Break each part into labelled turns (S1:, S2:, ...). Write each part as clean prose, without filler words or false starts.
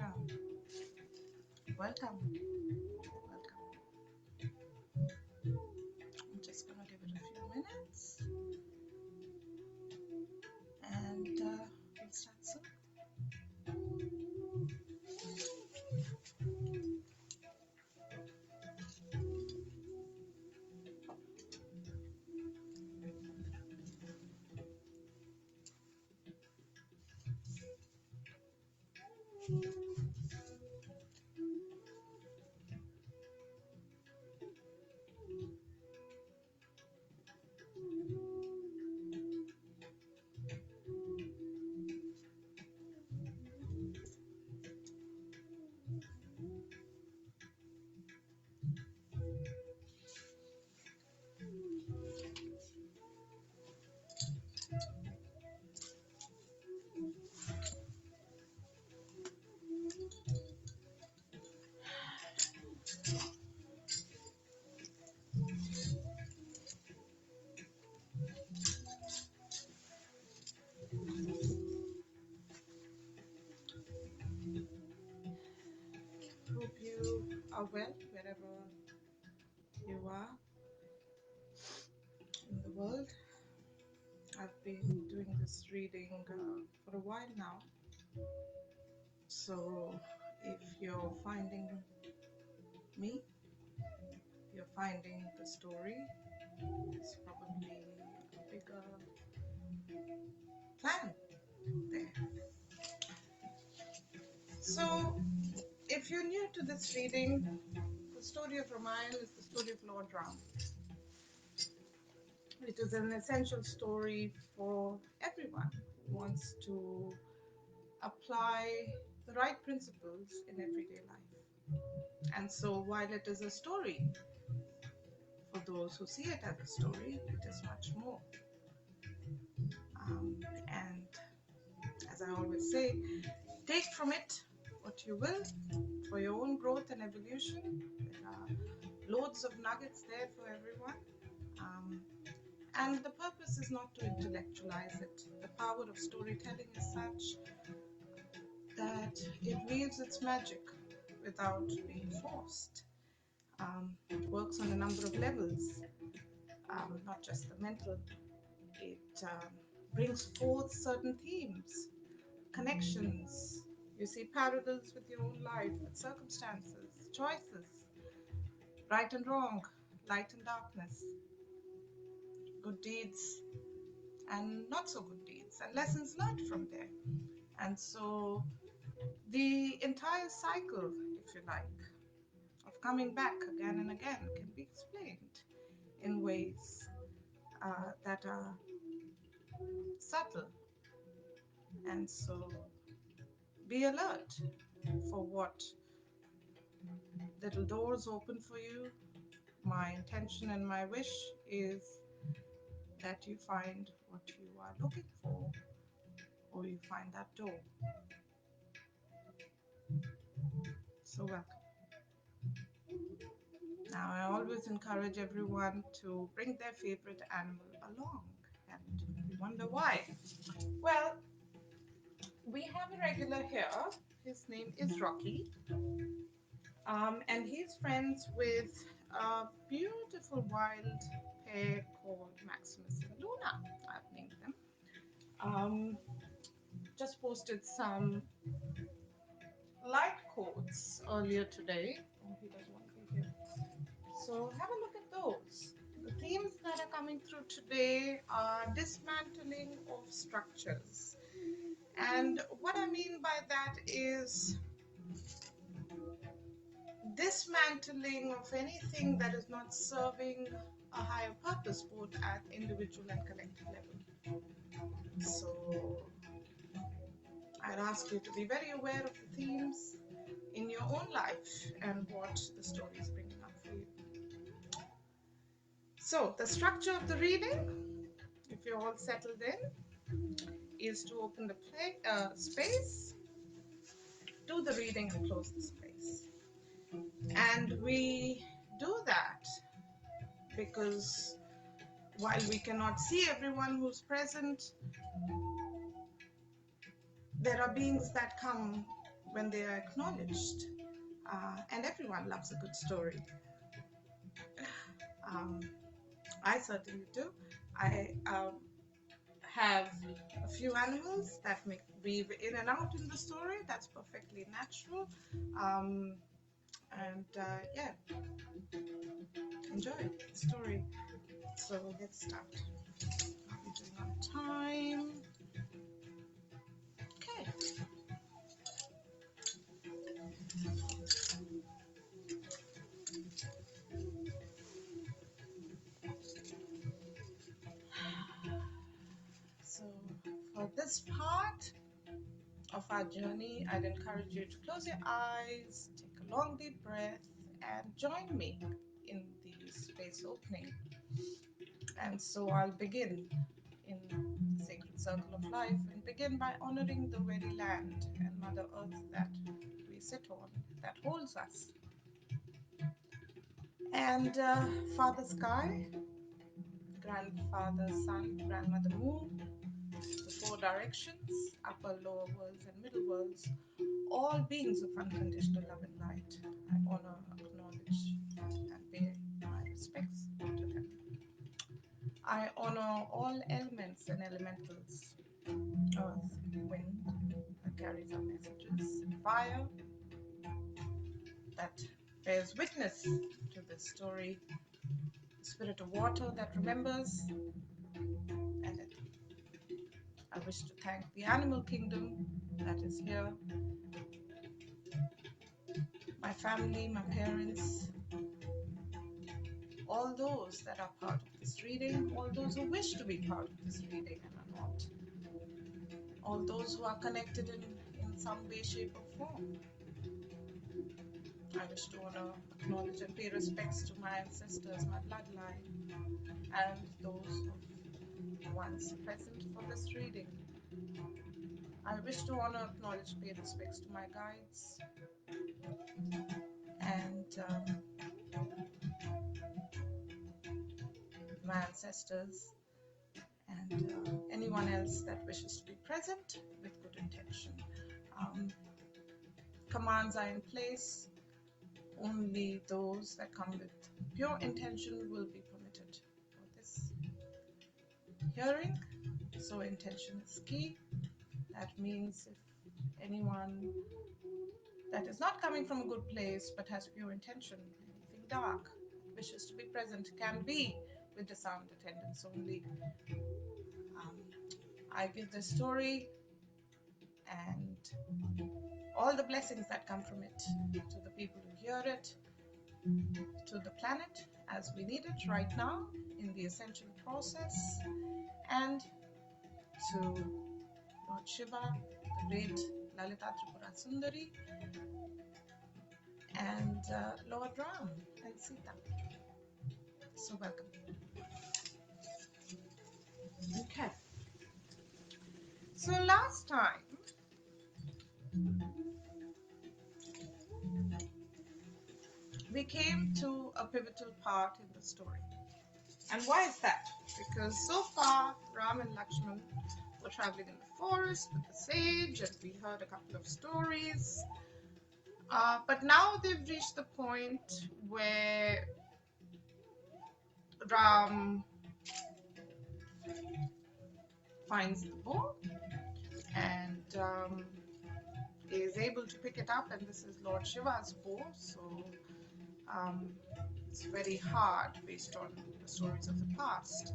S1: Welcome. Welcome. Welcome. I'm just going to give it a few minutes and we'll start soon. Hope you are well wherever you are in the world. I've been doing this reading for a while now. So if you're finding me, you're finding the story, it's probably a bigger plan there. So if you're new to this reading, the story of Ramayana is the story of Lord Ram. It is an essential story for everyone who wants to apply the right principles in everyday life. And so while it is a story, for those who see it as a story, it is much more. And as I always say, take from it what you will for your own growth and evolution. There are loads of nuggets there for everyone. And the purpose is not to intellectualize it. The power of storytelling is such that it weaves its magic without being forced. It works on a number of levels, not just the mental. It brings forth certain themes, connections. You see parallels with your own life, with circumstances, choices, right and wrong, light and darkness, good deeds and not so good deeds, and lessons learned from there. And so the entire cycle, if you like, of coming back again and again can be explained in ways that are subtle. And so be alert for what little doors open for you. My intention and my wish is that you find what you are looking for, or you find that door. So welcome. Now, I always encourage everyone to bring their favorite animal along. And you wonder why. Well, we have a regular here. His name is Rocky. And he's friends with a beautiful wild pair called Maximus and Luna. I've named them. Just posted some light quotes earlier today. Oh, he doesn't want to be here. So have a look at those. The themes that are coming through today are dismantling of structures. And what I mean by that is dismantling of anything that is not serving a higher purpose, both at individual and collective level. So I'd ask you to be very aware of the themes in your own life and what the story is bringing up for you. So the structure of the reading, if you're all settled in, is to open the space, do the reading and close the space. And we do that because while we cannot see everyone who's present, there are beings that come when they are acknowledged. And everyone loves a good story. Um, I certainly do. I have a few animals that make weave in and out in the story. That's perfectly natural. Um, and yeah, enjoy the story. So let's start. Are we doing on time? Okay. So for this part of our journey, I'd encourage you to close your eyes, take a long deep breath, and join me in the space opening. And so I'll begin in the sacred circle of life and begin by honoring the very land and Mother Earth that we sit on, that holds us. And Father Sky, Grandfather Sun, Grandmother Moon, the four directions, upper, lower worlds, and middle worlds, all beings of unconditional love and light. I honor, acknowledge, and pay my respects to them. I honor all elements and elementals, earth, wind, that carries our messages, fire, that bears witness to this story, the spirit of water that remembers, and it. I wish to thank the animal kingdom that is here, my family, my parents, all those that are part of this reading, all those who wish to be part of this reading and are not, all those who are connected in some way, shape, or form. I wish to honor, acknowledge, and pay respects to my ancestors, my bloodline, and those of ones present for this reading. I wish to honor, acknowledge, pay respects to my guides, and my ancestors, and anyone else that wishes to be present with good intention. Commands are in place. Only those that come with pure intention will be permitted for this hearing. So intention is key. That means if anyone that is not coming from a good place but has pure intention, anything dark, wishes to be present, can be with the sound attendance only. I give the story and all the blessings that come from it to the people who hear it, to the planet as we need it right now in the ascension process, and to Lord Shiva, the great Lalita Tripura Sundari, and Lord Ram and Sita. So welcome. Okay. So last time, we came to a pivotal part in the story. And why is that? Because so far, Ram and Lakshman were traveling in the forest with the sage, and we heard a couple of stories. But now they've reached the point where Ram finds the bow and is able to pick it up, and this is Lord Shiva's bow, so it's very hard based on the stories of the past.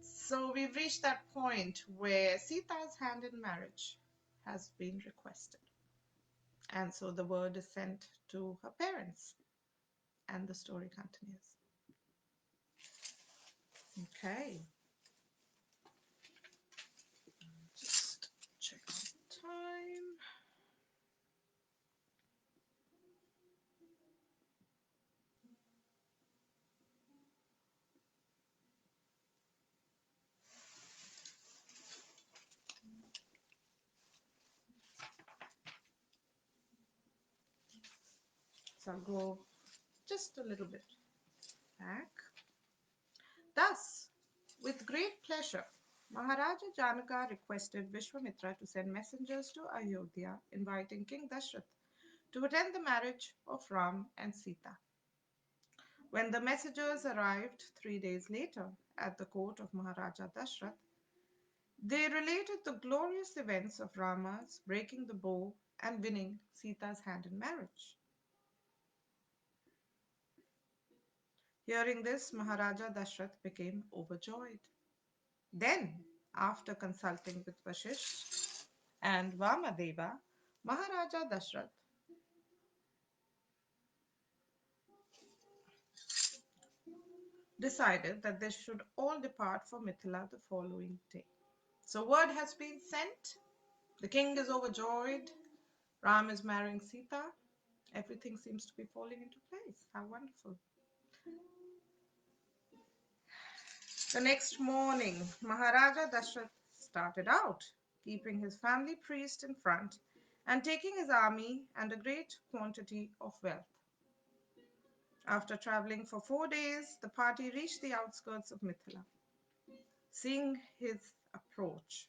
S1: So we've reached that point where Sita's hand in marriage has been requested, and so the word is sent to her parents, and the story continues. Okay. Just check out time. So I'll go just a little bit back. Thus, with great pleasure, Maharaja Janaka requested Vishwamitra to send messengers to Ayodhya inviting King Dashrath to attend the marriage of Ram and Sita. When the messengers arrived 3 days later at the court of Maharaja Dashrath, they related the glorious events of Rama's breaking the bow and winning Sita's hand in marriage. Hearing this, Maharaja Dashrath became overjoyed. Then, after consulting with Vashisht and Vamadeva, Maharaja Dashrath decided that they should all depart for Mithila the following day. So, word has been sent. The king is overjoyed. Ram is marrying Sita. Everything seems to be falling into place. How wonderful. The next morning, Maharaja Dashrath started out, keeping his family priest in front and taking his army and a great quantity of wealth. After traveling for 4 days, the party reached the outskirts of Mithila. Seeing his approach,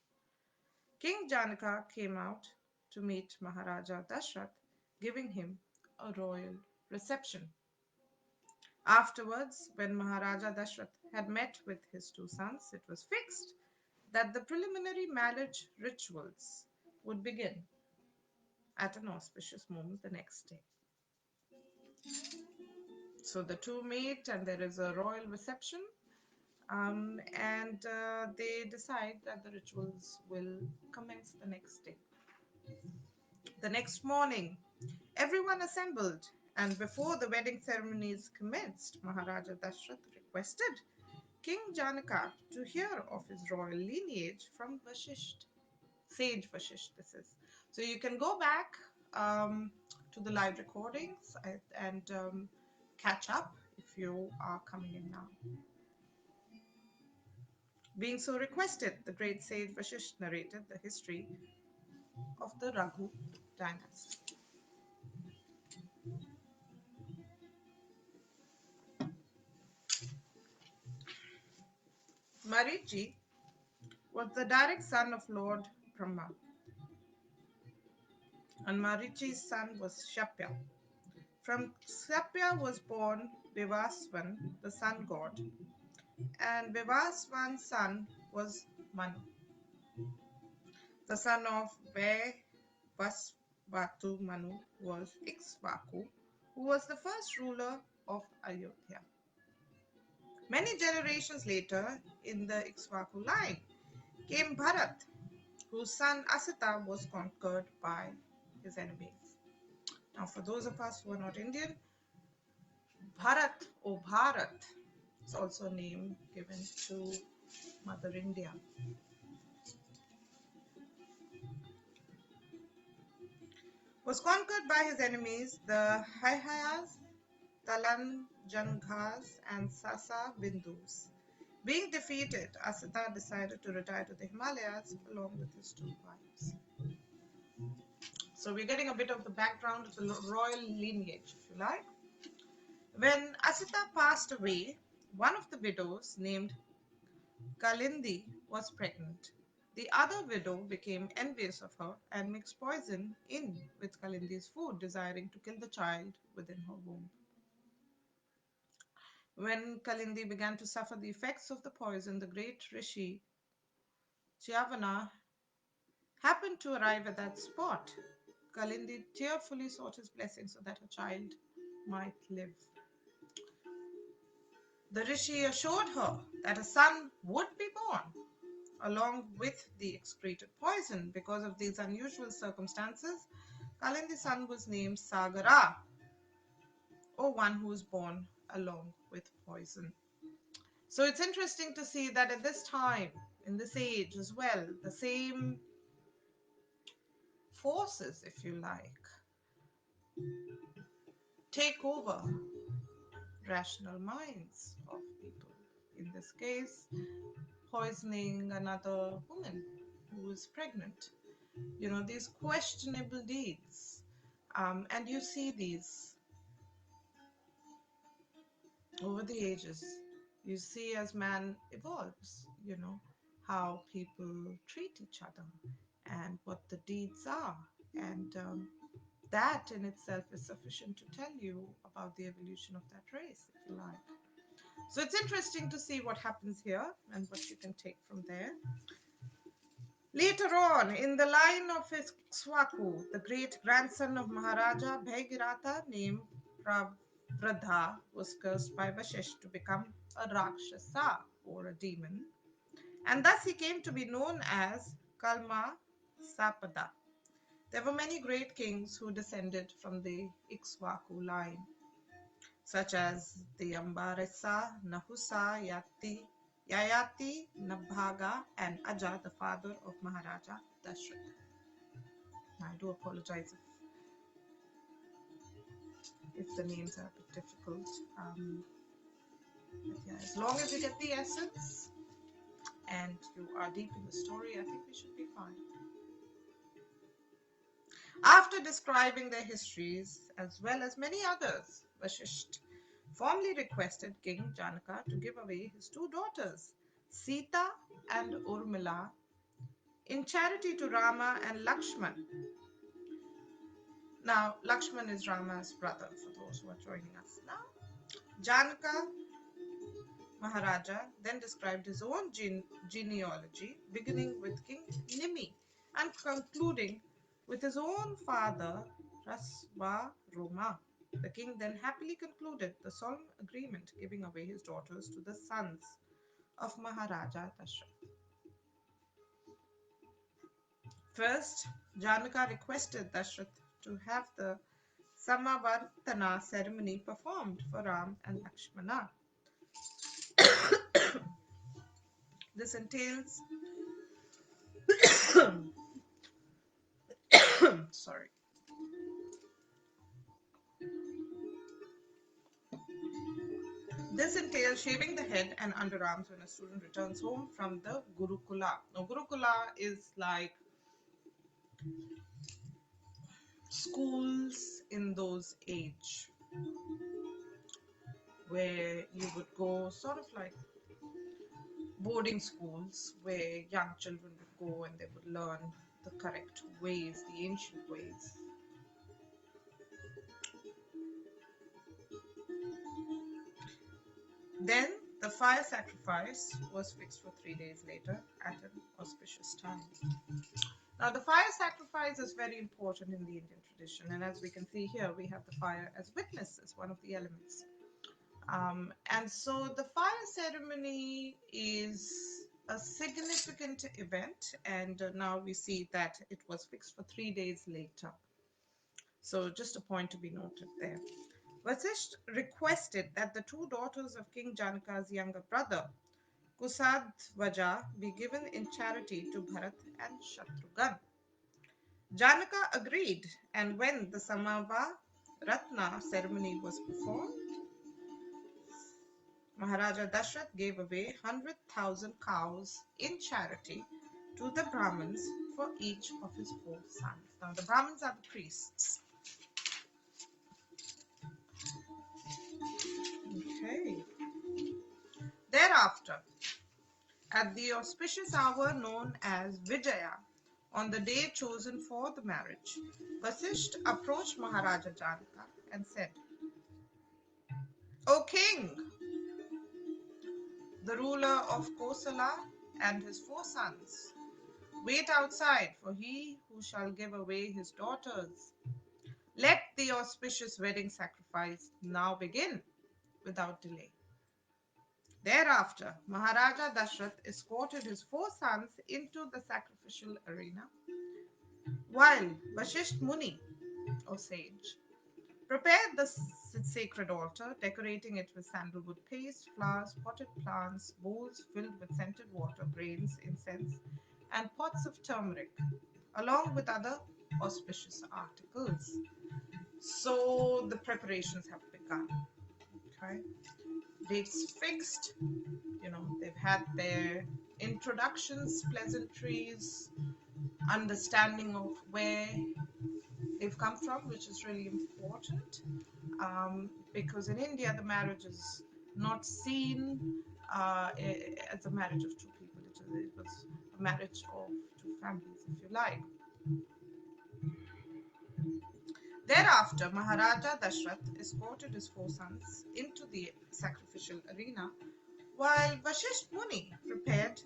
S1: King Janaka came out to meet Maharaja Dashrath, giving him a royal reception. Afterwards, when Maharaja Dashrath had met with his two sons, it was fixed that the preliminary marriage rituals would begin at an auspicious moment the next day. So the two meet, and there is a royal reception, and they decide that the rituals will commence the next day. The next morning, everyone assembled, and before the wedding ceremonies commenced, Maharaja Dashrath requested King Janaka to hear of his royal lineage from Vashisht, sage Vashisht. This is so you can go back to the live recordings and catch up if you are coming in now. Being so requested, the great sage Vashisht narrated the history of the Raghu dynasty. Marichi was the direct son of Lord Brahma, and Marichi's son was Shapya. From Shapya was born Vivaswan, the sun god, and Vivaswan's son was Manu, the son of Vasvatu. Manu was Ikshvaku, who was the first ruler of Ayodhya. Many generations later, in the Ikshvaku line, came Bharat, whose son Asita was conquered by his enemies. Now, for those of us who are not Indian, Bharat or Bharat is also a name given to Mother India. Was conquered by his enemies, the Haihayas, Talanjanghas, and Sasa Bindus. Being defeated, Asita decided to retire to the Himalayas along with his two wives. So we're getting a bit of the background of the royal lineage, if you like. When Asita passed away, one of the widows named Kalindi was pregnant. The other widow became envious of her and mixed poison in with Kalindi's food, desiring to kill the child within her womb. When Kalindi began to suffer the effects of the poison, the great Rishi Chyavana happened to arrive at that spot. Kalindi tearfully sought his blessing so that her child might live. The Rishi assured her that a son would be born along with the excreted poison. Because of these unusual circumstances, Kalindi's son was named Sagara, or one who was born along with poison. So it's interesting to see that at this time, in this age as well, the same forces, if you like, take over rational minds of people. In this case, poisoning another woman who was pregnant. These questionable deeds. And you see these over the ages. You see as man evolves, how people treat each other and what the deeds are. And that in itself is sufficient to tell you about the evolution of that race, if you like. So it's interesting to see what happens here and what you can take from there. Later on, in the line of Ikshwaku, the great grandson of Maharaja Bhagiratha, named Pravradha, was cursed by Vashish to become a Rakshasa, or a demon, and thus he came to be known as Kalma Sapada. There were many great kings who descended from the Ikshwaku line, such as the Ambarasa, Nahusa, Yayati, Nabhaga, and Aja, the father of Maharaja Dashrath. I do apologize if the names are a bit difficult. But yeah, as long as you get the essence and you are deep in the story, I think we should be fine. After describing their histories, as well as many others, Vashisht formally requested King Janaka to give away his two daughters, Sita and Urmila, in charity to Rama and Lakshman. Now, Lakshman is Rama's brother, for those who are joining us now. Janaka Maharaja then described his own genealogy, beginning with King Nimi and concluding with his own father, Rasvaroma. The king then happily concluded the solemn agreement, giving away his daughters to the sons of Maharaja Dashrath. First, Janaka requested Dashrath to have the Samavartana ceremony performed for Ram and Lakshmana. This entails sorry. This entails shaving the head and underarms when a student returns home from the Gurukula. Now, Gurukula is like schools in those age where you would go, sort of like boarding schools where young children would go and they would learn the correct ways, the ancient ways. Then the fire sacrifice was fixed for 3 days later at an auspicious time. Now, the fire sacrifice is very important in the Indian tradition, and as we can see here, we have the fire as witness as one of the elements. And so the fire ceremony is a significant event, and now we see that it was fixed for 3 days later. So just a point to be noted there. Vasisht requested that the two daughters of King Janaka's younger brother, Kusadhvaja, be given in charity to Bharat and Shatrughan. Janaka agreed, and when the Samavartana ceremony was performed, Maharaja Dashrath gave away 100,000 cows in charity to the Brahmins for each of his 4 sons. Now, the Brahmins are the priests. Okay. Thereafter, at the auspicious hour known as Vijaya, on the day chosen for the marriage, Vasisht approached Maharaja Janaka and said, "O king, the ruler of Kosala and his 4 sons, wait outside for he who shall give away his daughters. Let the auspicious wedding sacrifice now begin without delay." Thereafter, Maharaja Dashrath escorted his 4 sons into the sacrificial arena, while Vashisht Muni, or sage, prepared the sacred altar, decorating it with sandalwood paste, flowers, potted plants, bowls filled with scented water, grains, incense, and pots of turmeric, along with other auspicious articles. So the preparations have begun. Okay, dates fixed. They've had their introductions, pleasantries, understanding of where they've come from, which is really important, because in India the marriage is not seen as a marriage of 2 people. It it was a marriage of two families, if you like. Thereafter, Maharaja Dashrath escorted his four sons into the sacrificial arena, while Vashisht Muni prepared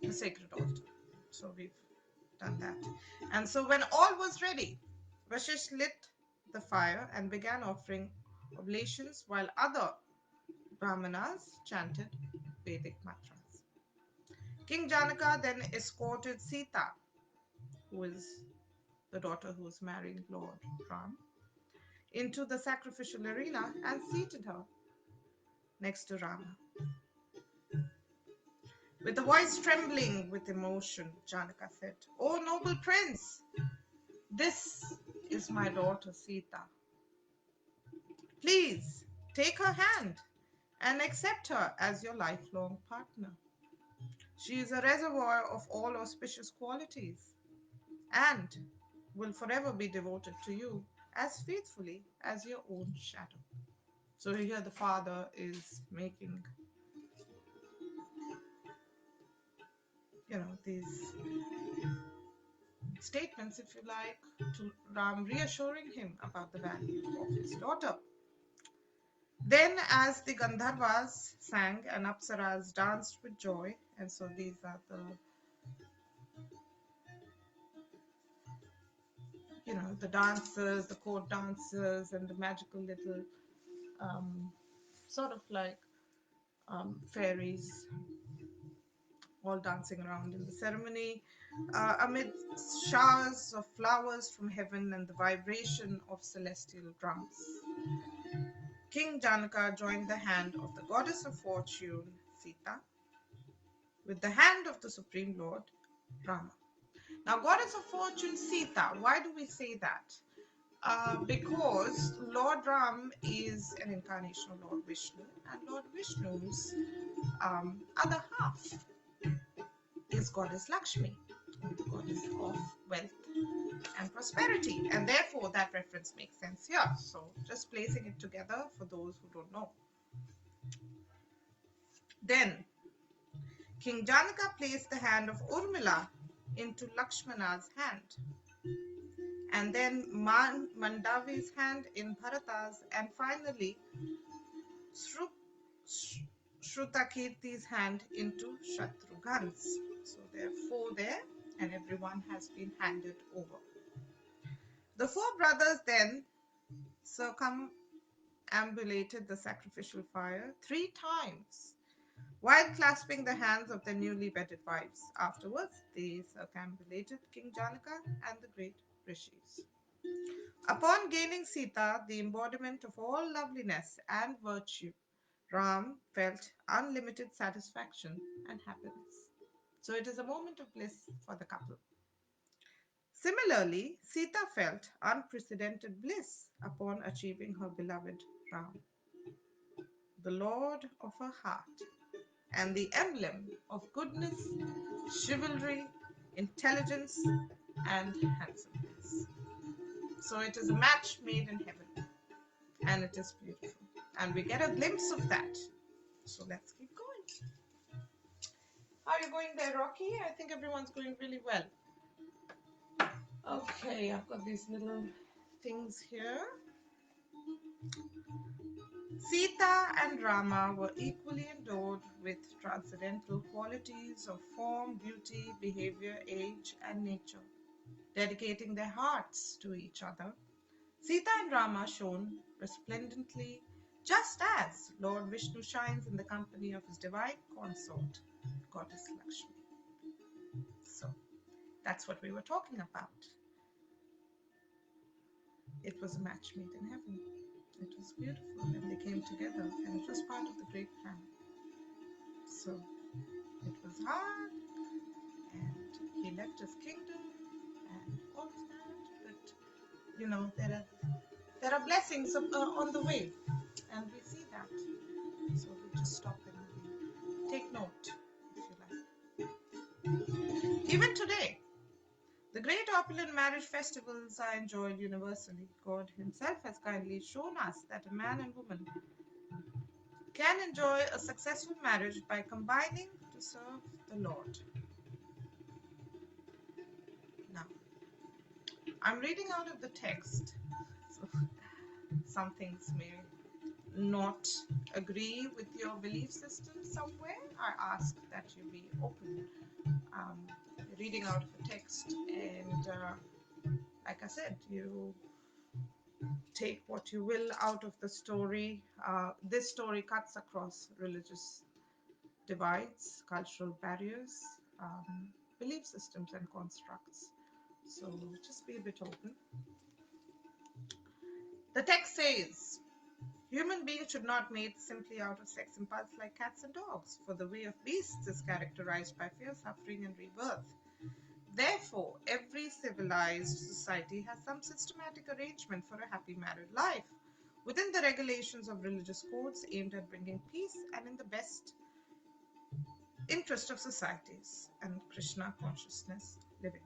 S1: the sacred altar. So we've done that. And so when all was ready, Vashisht lit the fire and began offering oblations, while other Brahmanas chanted Vedic mantras. King Janaka then escorted Sita, who is the daughter who was marrying Lord Ram, into the sacrificial arena and seated her next to Rama. With a voice trembling with emotion, Janaka said, "O noble prince, this is my daughter Sita. Please take her hand and accept her as your lifelong partner. She is a reservoir of all auspicious qualities and will forever be devoted to you as faithfully as your own shadow." So here the father is making, these statements, if you like, to Ram, reassuring him about the value of his daughter. Then, as the Gandharvas sang and Apsaras danced with joy, and so these are the dancers, the court dancers, and the magical little sort of like fairies all dancing around in the ceremony, amid showers of flowers from heaven and the vibration of celestial drums. King Janaka joined the hand of the goddess of fortune, Sita, with the hand of the Supreme Lord, Rama. Now, goddess of fortune, Sita, why do we say that? Because Lord Ram is an incarnation of Lord Vishnu, and Lord Vishnu's other half is goddess Lakshmi, the goddess of wealth and prosperity, and therefore that reference makes sense here. So just placing it together for those who don't know. Then King Janaka placed the hand of Urmila into Lakshmana's hand, and then Mandavi's hand in Bharata's, and finally Shrutakirti's hand into Shatrughan's. So there are four there, and everyone has been handed over. The four brothers then circumambulated the sacrificial fire 3 times while clasping the hands of their newly wedded wives. Afterwards, they circumambulated King Janaka and the great rishis. Upon gaining Sita, the embodiment of all loveliness and virtue, Ram felt unlimited satisfaction and happiness. So it is a moment of bliss for the couple. Similarly, Sita felt unprecedented bliss upon achieving her beloved Ram, the lord of her heart and the emblem of goodness, chivalry, intelligence, and handsomeness. So it is a match made in heaven, and it is beautiful. And we get a glimpse of that. So let's keep going. How are you going there, Rocky? I think everyone's going really well. Okay, I've got these little things here. Sita and Rama were equally endowed with transcendental qualities of form, beauty, behavior, age, and nature. Dedicating their hearts to each other, Sita and Rama shone resplendently, just as Lord Vishnu shines in the company of his divine consort, Goddess Lakshmi. So, that's what we were talking about. It was a match made in heaven. It was beautiful, and they came together, and it was part of the great plan. So, it was hard, and he left his kingdom, and all of that, but, there are blessings on the way, and we see that. So we just stop and we take note, if you like. Even today, the great opulent marriage festivals are enjoyed universally. God himself has kindly shown us that a man and woman can enjoy a successful marriage by combining to serve the Lord. Now, I'm reading out of the text, so some things may not agree with your belief system somewhere. I ask that you be open. Reading out of the text, and like I said, you take what you will out of the story. This story cuts across religious divides, cultural barriers, belief systems, and constructs. So just be a bit open. The text says, human beings should not mate simply out of sex impulse like cats and dogs, for the way of beasts is characterized by fear, suffering, and rebirth. Therefore, every civilized society has some systematic arrangement for a happy married life, within the regulations of religious codes aimed at bringing peace and in the best interest of societies and Krishna consciousness living.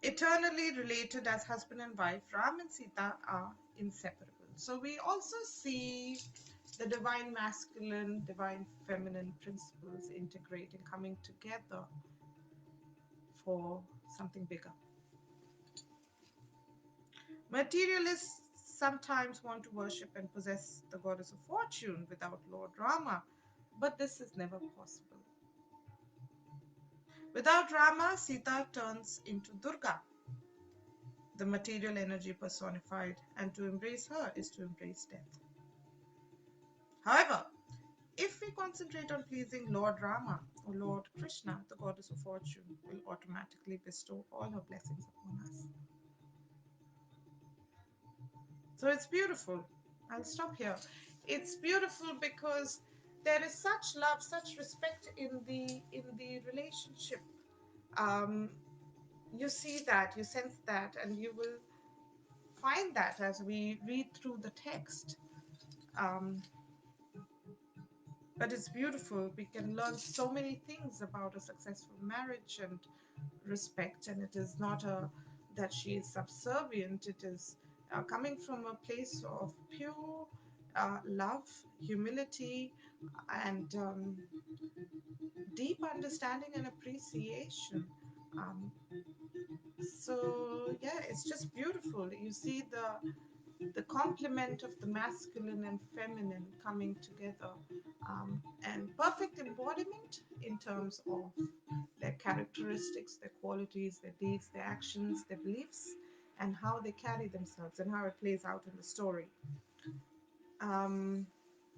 S1: Eternally related as husband and wife, Ram and Sita are inseparable. So we also see the divine masculine, divine feminine principles integrating, coming together for something bigger. Materialists sometimes want to worship and possess the goddess of fortune without Lord Rama, but this is never possible. Without Rama, Sita turns into Durga, the material energy personified, and to embrace her is to embrace death. However, if we concentrate on pleasing Lord Rama or Lord Krishna, the goddess of fortune will automatically bestow all her blessings upon us. So it's beautiful. I'll stop here. It's beautiful because there is such love, such respect in the relationship. You see that, you sense that, and you will find that as we read through the text. But it's beautiful. We can learn so many things about a successful marriage and respect. And it is not that she is subservient. It is coming from a place of pure love, humility, and deep understanding and appreciation. Um, so yeah, it's just beautiful. You see the complement of the masculine and feminine coming together, and perfect embodiment in terms of their characteristics, their qualities, their deeds, their actions, their beliefs, and how they carry themselves and how it plays out in the story.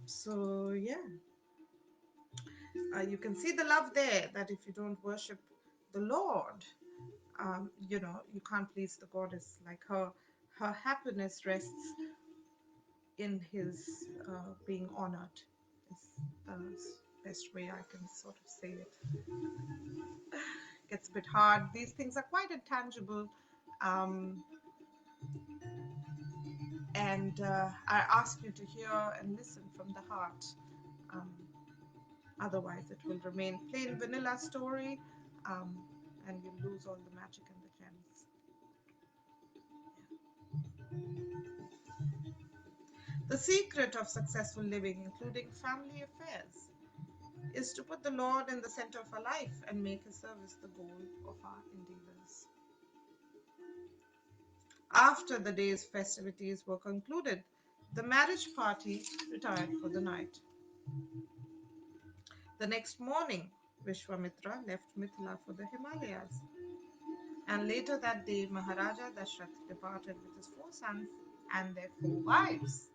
S1: So yeah, you can see the love there, that if you don't worship the Lord, you can't please the goddess. Like her happiness rests in his being honored, is the best way I can sort of say it. Gets a bit hard. These things are quite intangible, and I ask you to hear and listen from the heart. Um, Otherwise, it will remain plain vanilla story, and you lose all the magic and the gems. The secret of successful living, including family affairs, is to put the Lord in the center of our life and make His service the goal of our endeavors. After the day's festivities were concluded, the marriage party retired for the night. The next morning, Vishwamitra left Mithila for the Himalayas. And later that day, Maharaja Dashrath departed with his 4 sons and their 4 wives,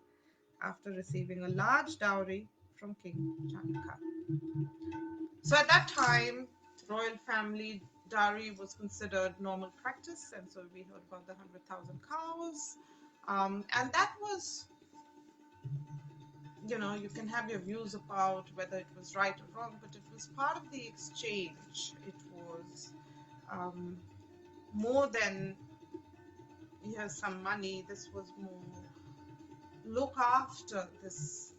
S1: after receiving a large dowry from King Janaka. So at that time, royal family dowry was considered normal practice, and so we heard about the 100,000 cows. And that was, you can have your views about whether it was right or wrong, but it was part of the exchange. It was more than, here's some money. This was more, look after this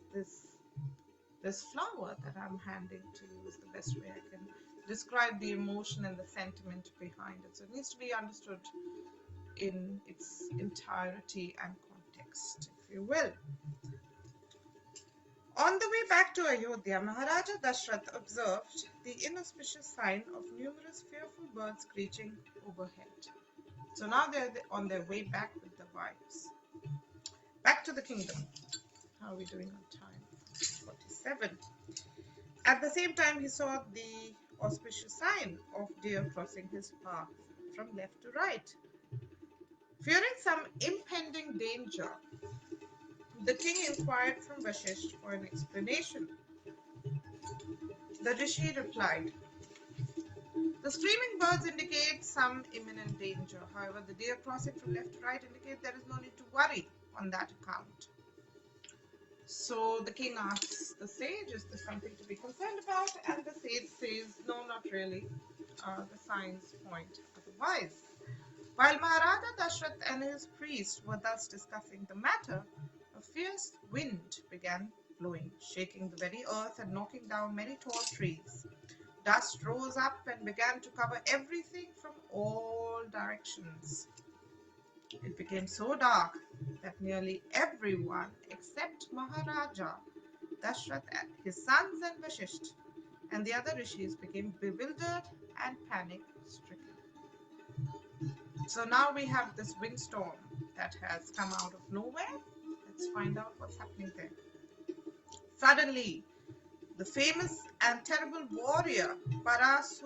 S1: flower that I'm handing to you, is the best way I can describe the emotion and the sentiment behind it. So it needs to be understood in its entirety and context, if you will. On the way back to Ayodhya, Maharaja Dashrath observed the inauspicious sign of numerous fearful birds screeching overhead. So now they're on their way back with the wives. Back to the kingdom. How are we doing on time? 47. At the same time, he saw the auspicious sign of deer crossing his path from left to right. Fearing some impending danger, the king inquired from Vashisht for an explanation. The rishi replied, "The screaming birds indicate some imminent danger. However, the deer crossing from left to right indicate there is no need to worry on that account." So the king asks the sage, "Is this something to be concerned about?" And the sage says, "No, not really. The signs point otherwise." While Maharaja Dashrath and his priest were thus discussing the matter, a fierce wind began blowing, shaking the very earth and knocking down many tall trees. Dust rose up and began to cover everything from all directions. It became so dark that nearly everyone except Maharaja Dashrath, his sons and Vashisht, and the other rishis became bewildered and panic-stricken. So now we have this windstorm that has come out of nowhere. Let's find out what's happening there. Suddenly, the famous and terrible warrior Parasurama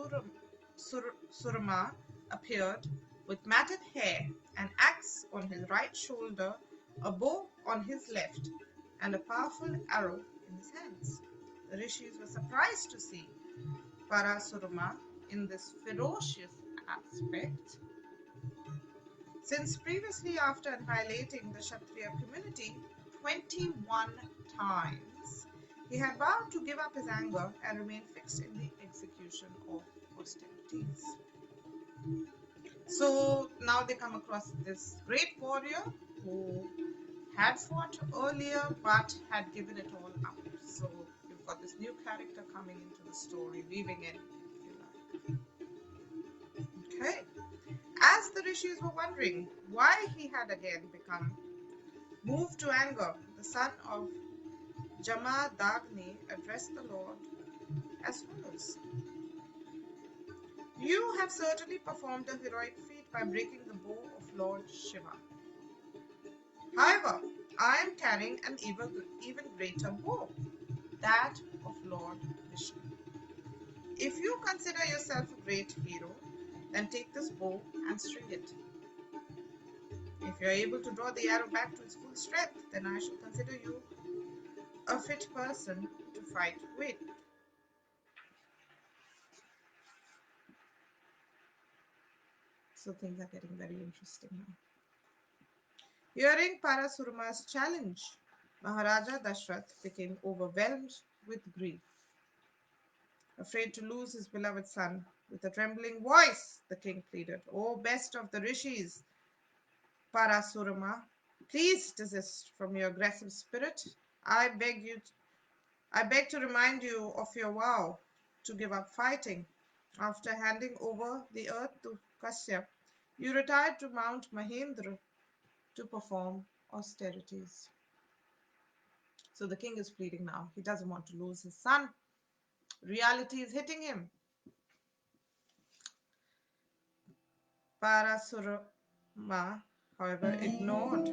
S1: appeared with matted hair, an axe on his right shoulder, a bow on his left, and a powerful arrow in his hands. The rishis were surprised to see Parasurama in this ferocious aspect, since previously, after annihilating the Kshatriya community 21 times, he had vowed to give up his anger and remain fixed in the execution of austerities. So now they come across this great warrior who had fought earlier but had given it all up. So you've got this new character coming into the story, weaving in, if you like. Okay. As the rishis were wondering why he had again become moved to anger, the son of Jamadagni addressed the Lord as follows: "You have certainly performed a heroic feat by breaking the bow of Lord Shiva. However, I am carrying an even greater bow, that of Lord Vishnu. If you consider yourself a great hero, then take this bow and string it. If you are able to draw the arrow back to its full strength, then I shall consider you a fit person to fight with." So things are getting very interesting now. Hearing Parasurama's challenge, Maharaja Dashrath became overwhelmed with grief. Afraid to lose his beloved son, with a trembling voice, the king pleaded, "O best of the rishis, Parasurama, please desist from your aggressive spirit. I beg to remind you of your vow to give up fighting. After handing over the earth to Kashyap, you retired to Mount Mahendra to perform austerities." So the king is pleading now. He doesn't want to lose his son. Reality is hitting him. Parasurama, however, ignored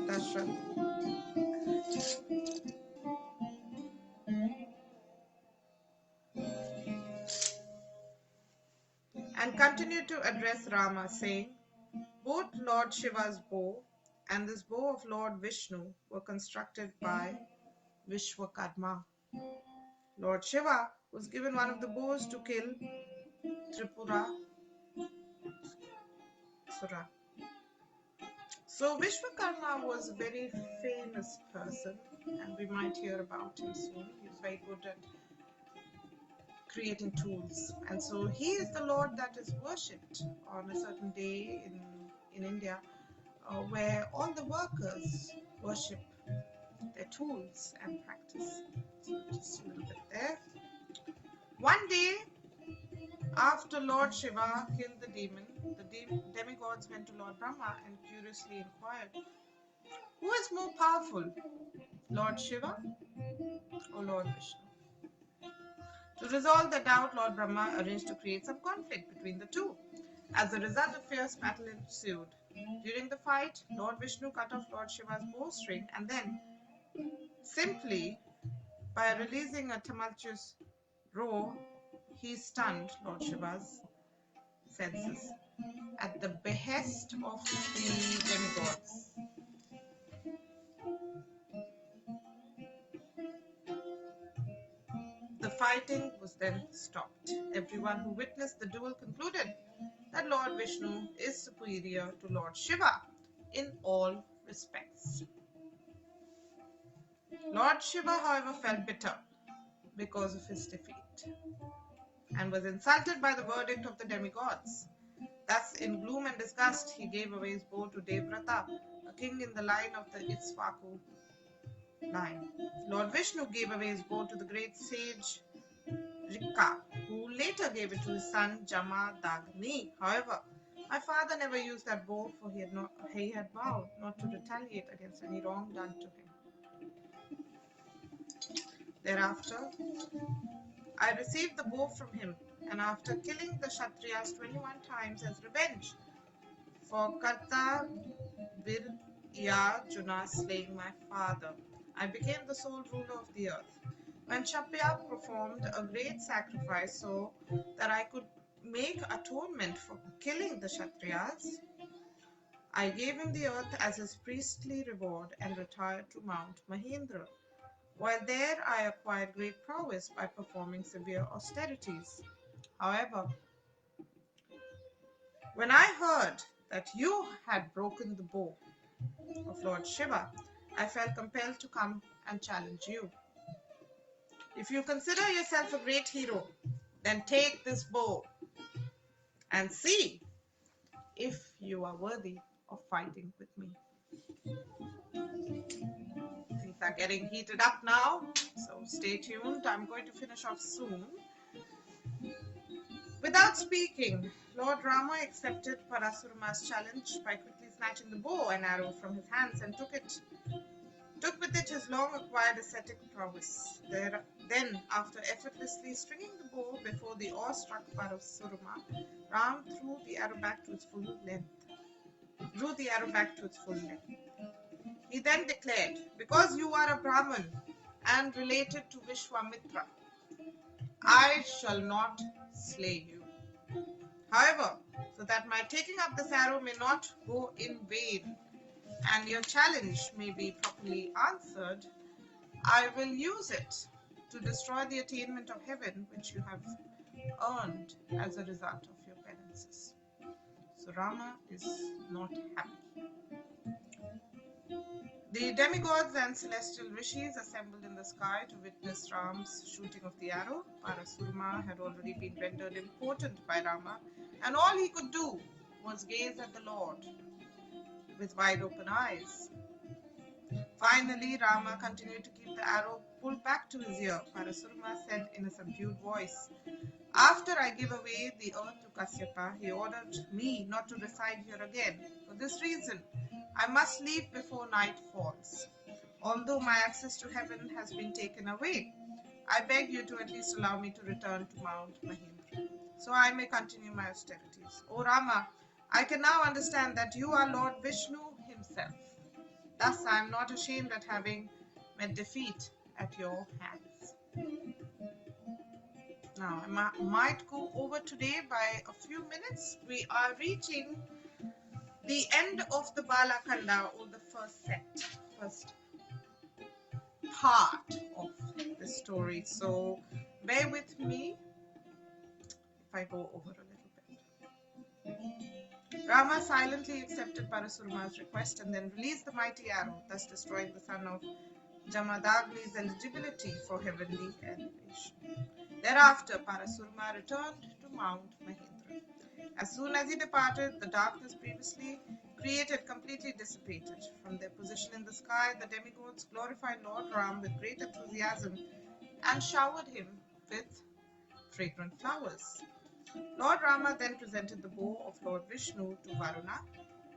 S1: Dashrath and continued to address Rama, saying, "Both Lord Shiva's bow and this bow of Lord Vishnu were constructed by Vishwakarma. Lord Shiva was given one of the bows to kill Tripura Sura. So Vishwakarma was a very famous person, and we might hear about him soon. He was very good at creating tools, and so he is the Lord that is worshipped on a certain day in India, where all the workers worship their tools and practice. So just a little bit there. One day, after Lord Shiva killed the demon, the demigods went to Lord Brahma and curiously inquired, "Who is more powerful, Lord Shiva O Lord Vishnu. To resolve the doubt, Lord Brahma arranged to create some conflict between the two. As a result, a fierce battle ensued. During the fight, Lord Vishnu cut off Lord Shiva's bowstring and then, simply by releasing a tumultuous roar, he stunned Lord Shiva's senses at the behest of the demigods. The fighting was then stopped. Everyone who witnessed the duel concluded that Lord Vishnu is superior to Lord Shiva in all respects. Lord Shiva, however, felt bitter because of his defeat and was insulted by the verdict of the demigods. Thus, in gloom and disgust, he gave away his bow to Devrata, a king in the line of the Iksvaku line. Lord Vishnu gave away his bow to the great sage Rika, who later gave it to his son Jamadagni. However, my father never used that bow, for he had vowed not to retaliate against any wrong done to him. Thereafter, I received the bow from him, and after killing the Kshatriyas 21 times as revenge for Karta Viryajuna slaying my father, I became the sole ruler of the earth. When Shapya performed a great sacrifice so that I could make atonement for killing the Kshatriyas, I gave him the earth as his priestly reward and retired to Mount Mahendra. While there, I acquired great prowess by performing severe austerities. However, when I heard that you had broken the bow of Lord Shiva, I felt compelled to come and challenge you. If you consider yourself a great hero, then take this bow and see if you are worthy of fighting with me. Things are getting heated up now, so stay tuned. I'm going to finish off soon. Without speaking, Lord Rama accepted Parasurama's challenge by quickly snatching the bow and arrow from his hands and took with it his long acquired ascetic prowess. Then, after effortlessly stringing the bow before the awestruck Parasurama, Ram threw the arrow back to its full length. He then declared, "Because you are a Brahmin and related to Vishwamitra, I shall not slay you. However, so that my taking up this arrow may not go in vain and your challenge may be properly answered, I will use it to destroy the attainment of heaven which you have earned as a result of your penances." So Rama is not happy. The demigods and celestial rishis assembled in the sky to witness Ram's shooting of the arrow. Parasurama had already been rendered impotent by Rama, and all he could do was gaze at the Lord with wide open eyes. Finally, Rama continued to keep the arrow pulled back to his ear. Parasurama said in a subdued voice, "After I give away the earth to Kasyapa, he ordered me not to reside here again. For this reason, I must leave before night falls. Although my access to heaven has been taken away, I beg you to at least allow me to return to Mount Mahendra, so I may continue my austerities. O Rama, I can now understand that you are Lord Vishnu himself. Thus I am not ashamed at having met defeat at your hands." Now, I might go over today by a few minutes. We are reaching the end of the Balakanda, or the first part of the story. So bear with me if I go over a little bit. Rama silently accepted Parasurama's request and then released the mighty arrow, thus destroying the son of Jamadagni's eligibility for heavenly elevation. Thereafter, Parasurama returned to Mount Mahendra. As soon as he departed, the darkness previously created completely dissipated. From their position in the sky, the demigods glorified Lord Ram with great enthusiasm and showered him with fragrant flowers. Lord Rama then presented the bow of Lord Vishnu to Varuna,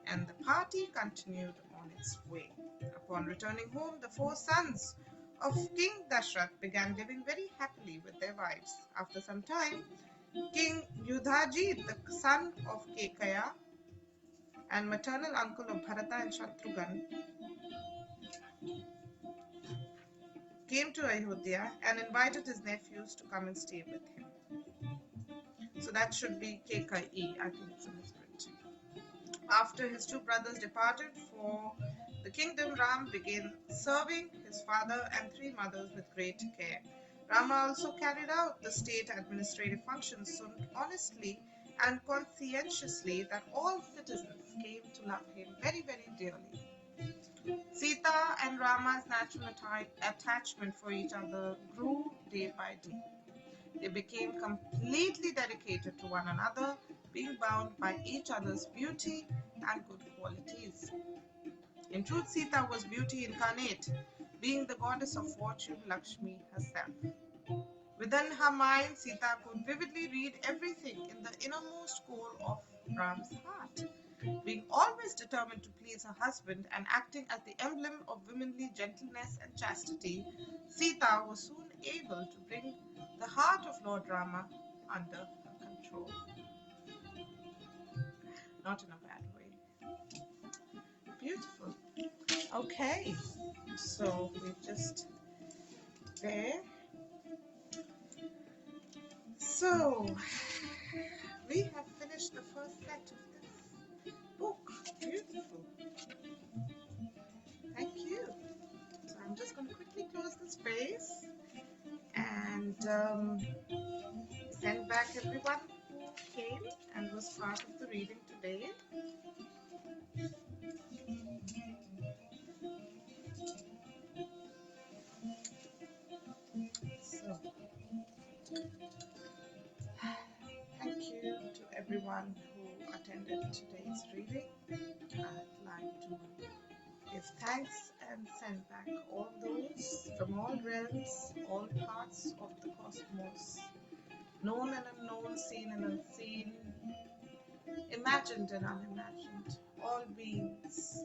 S1: and the party continued on its way. Upon returning home, the four sons of King Dashrath began living very happily with their wives. After some time, King Yudhajit, the son of Kekaya and maternal uncle of Bharata and Shatrughan, came to Ayodhya and invited his nephews to come and stay with him. So that should be Kekai, I think it's a misprint. After his two brothers departed for the kingdom, Ram began serving his father and three mothers with great care. Rama also carried out the state administrative functions so honestly and conscientiously that all citizens came to love him very, very dearly. Sita and Rama's natural attachment for each other grew day by day. They became completely dedicated to one another, being bound by each other's beauty and good qualities. In truth, Sita was beauty incarnate, being the goddess of fortune, Lakshmi herself. Within her mind, Sita could vividly read everything in the innermost core of Ram's heart. Being always determined to please her husband and acting as the emblem of womanly gentleness and chastity, Sita was soon able to bring the heart of Lord Rama under her control. Not in a bad way. Beautiful. Okay, so we're just there. So we have finished the first set of this book. Beautiful. Thank you. So I'm just going to quickly close the space and send back everyone who came and was part of the reading today. So, thank you to everyone who attended today's reading. I'd like to give thanks and send back all those from all realms, all parts of the cosmos, known and unknown, seen and unseen, imagined and unimagined. All beings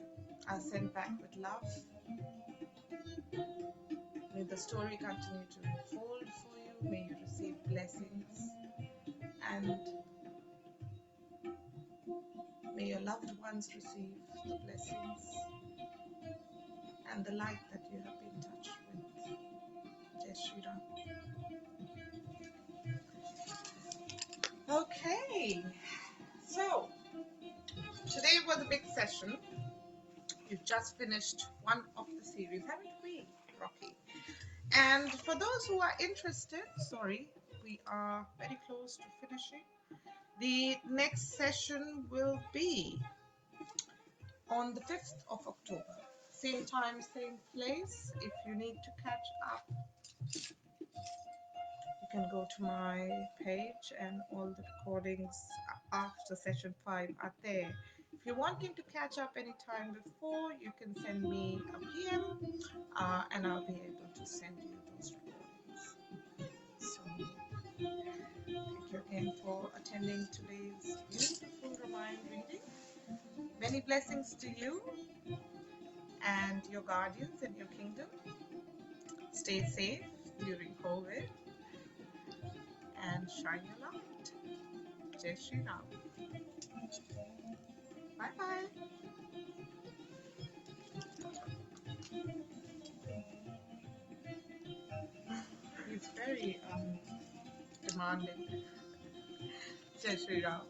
S1: are sent back with love. May the story continue to unfold for you. May you receive blessings. And may your loved ones receive the blessings and the light that you have been touched with. Jai Shri Ram. Okay, so today was a big session. We've just finished one of the series, haven't we, Rocky? And for those who are interested, sorry, we are very close to finishing. The next session will be on the 5th of October. Same time, same place. If you need to catch up, you can go to my page and all the recordings after session 5 are there. If you're wanting to catch up anytime before, you can send me a PM and I'll be able to send you those recordings. So, thank you again for attending today's beautiful Ramayana reading. Many blessings to you and your guardians in your kingdom. Stay safe during COVID and shine your light. Jai Shri Ram. Bye bye. He's very demanding. Jai Shri Ram.